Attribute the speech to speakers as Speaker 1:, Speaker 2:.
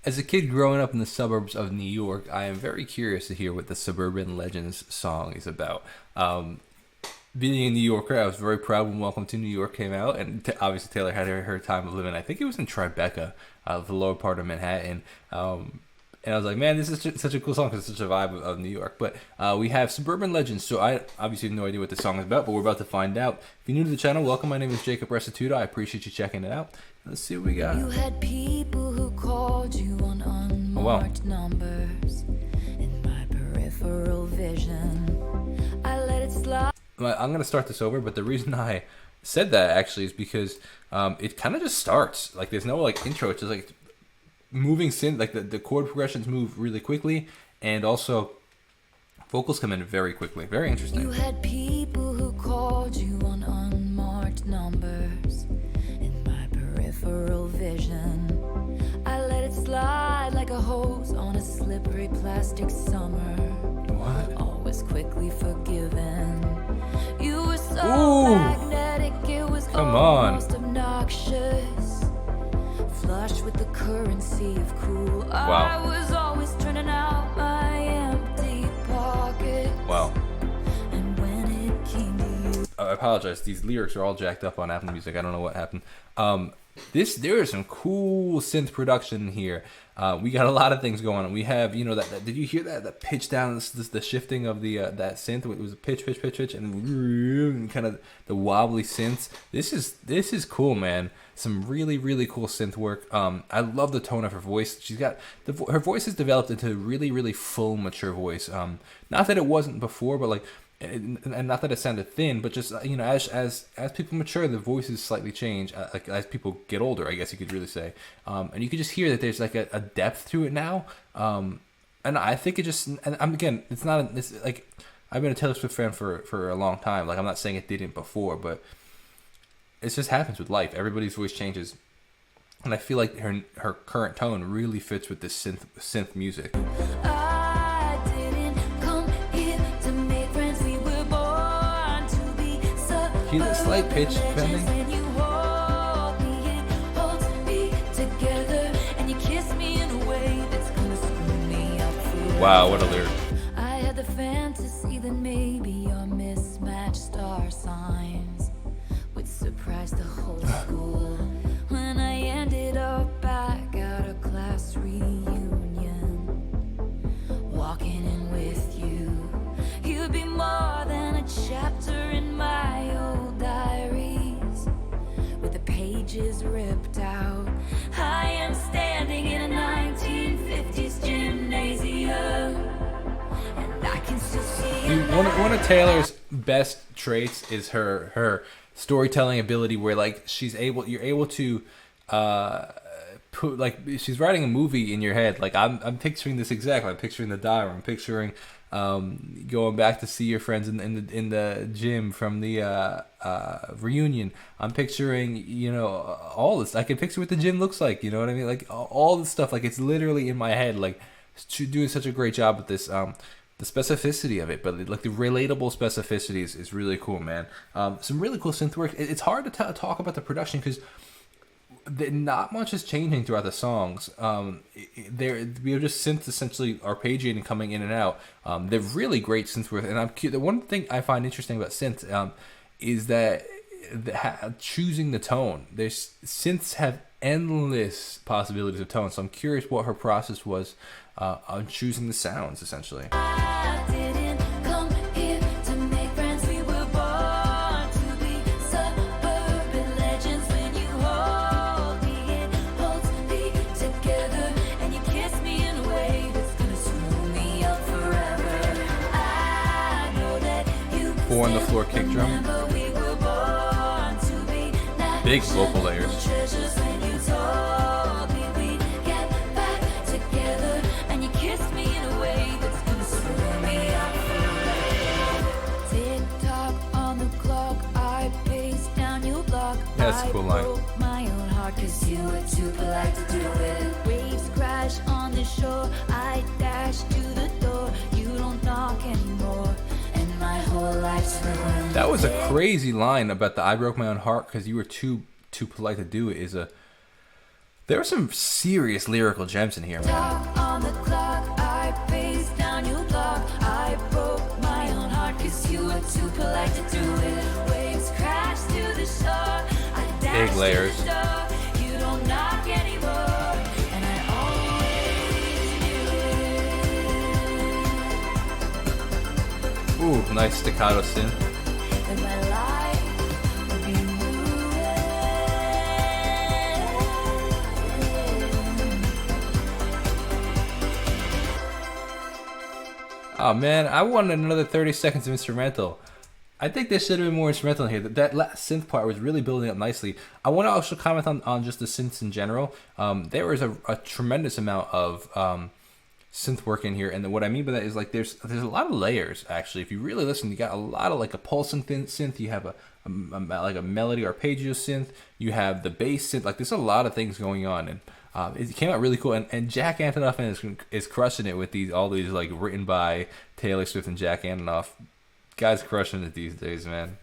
Speaker 1: As a kid growing up in the suburbs of New York, I am very curious to hear what the Suburban Legends song is about. Being a New Yorker, I was very proud when Welcome to New York came out, and obviously Taylor had her time of living. I think it was in Tribeca, the lower part of Manhattan. And I was like, man, this is such a cool song because it's such a vibe of New York. But we have Suburban Legends, so I obviously have no idea what the song is about, but we're about to find out. If you're new to the channel, welcome. My name is Jacob Restituto. I appreciate you checking it out. Let's see what we got.
Speaker 2: You had people who called you on unmarked numbers in my peripheral vision. I let it slide.
Speaker 1: I'm gonna start this over, but the reason I said that actually is because it kind of just starts like there's no like intro. It's just like moving synth, like the chord progressions move really quickly, and also vocals come in very quickly. Very interesting.
Speaker 2: You had people who called you on unmarked numbers in my peripheral vision. I let it slide like a hose on a slippery plastic summer.
Speaker 1: What?
Speaker 2: Always quickly forgiven. You were so
Speaker 1: Ooh.
Speaker 2: magnetic, it was
Speaker 1: Come on.
Speaker 2: almost obnoxious. Flush with the currency of cool.
Speaker 1: Wow.
Speaker 2: I was always turning out my empty pockets.
Speaker 1: Wow.
Speaker 2: And when it came to you,
Speaker 1: I apologize. These lyrics are all jacked up on Apple Music. I don't know what happened. There is some cool synth production here. We got a lot of things going on. We have, that did you hear that pitch down, the shifting of the that synth? It was a pitch, and kind of the wobbly synths. This is cool, man. Some really, really cool synth work. I love the tone of her voice. She's got her voice has developed into a really, really full, mature voice. Not that it wasn't before, but like, and not that it sounded thin, but just as people mature, the voices slightly change. Like as people get older, I guess you could really say, and you could just hear that there's like a depth to it now. And I think it just, and again, it's not it's like I've been a Taylor Swift fan for a long time. Like I'm not saying it didn't before, but it just happens with life. Everybody's voice changes, and I feel like her current tone really fits with this synth music.
Speaker 2: I didn't come here to make friends. We were born to be
Speaker 1: Hear that slight pitch bending?
Speaker 2: when you hold me, it holds me together, and you kiss me in a way that's gonna screw me up forever.
Speaker 1: Wow, what a lyric!
Speaker 2: I had the fantasy that maybe our mismatched star signs would surprise the whole school when I ended up back at a class reunion, walking in with you. You'd be more than a chapter in my old diaries with the pages ripped out. I am standing in a 1950s gymnasium, and I can still see you.
Speaker 1: Dude, one of Taylor's best traits is her storytelling ability, where like you're able to put, like, she's writing a movie in your head. Like I'm picturing this exactly. I'm picturing the diary. I'm picturing going back to see your friends in the gym from the reunion. I'm picturing all this. I can picture what the gym looks like. You know what I mean? Like all this stuff. Like it's literally in my head. Like doing such a great job with this. The specificity of it, but like the relatable specificity is really cool, man. Some really cool synth work. It's hard to talk about the production because not much is changing throughout the songs. We are just synths essentially arpeggiating and coming in and out. They're really great synth work, and the one thing I find interesting about synth is that choosing the tone. There's synths have endless possibilities of tone, so I'm curious what her process was on choosing the sounds, essentially.
Speaker 2: I didn't come here to make friends. We were born to be suburban legends. When you hold me, it holds me together, and you kiss me in a way that's gonna screw me up forever. I know that you
Speaker 1: Four on the floor kick drum.
Speaker 2: remember we were born to be
Speaker 1: Big vocal layers.
Speaker 2: treasures. When you told me we'd get back together, and you kissed me in a way that's gonna screw me up forever. Tick tock on the clock, I paced down your block.
Speaker 1: Yeah, that's a cool line.
Speaker 2: I broke my own heart 'cause you were too polite to do it. Waves crash on the shore, I dash to the door. You don't knock anymore, and my whole life's ruined.
Speaker 1: That was a crazy line about the "I broke my own heart because you were too polite to do it." There were some serious lyrical gems in here, man.
Speaker 2: Talk on the clock, I paced down your block. I broke my own heart 'cause you were too polite to do it. Waves crash to the shore. I dash
Speaker 1: layers.
Speaker 2: to the door. You don't knock anymore. And I always knew
Speaker 1: Ooh, nice staccato synth.
Speaker 2: that my life would be
Speaker 1: Oh man, I wanted another 30 seconds of instrumental. I think there should have been more instrumental in here. That last synth part was really building up nicely. I want to also comment on just the synths in general. There was a tremendous amount of synth work in here, and what I mean by that is like there's a lot of layers actually. If you really listen, you got a lot of like a pulsing synth. You have like a melody arpeggio synth. You have the bass synth. Like there's a lot of things going on, and it came out really cool. And Jack Antonoff is crushing it with all these like written by Taylor Swift and Jack Antonoff. Guys crushing it these days, man.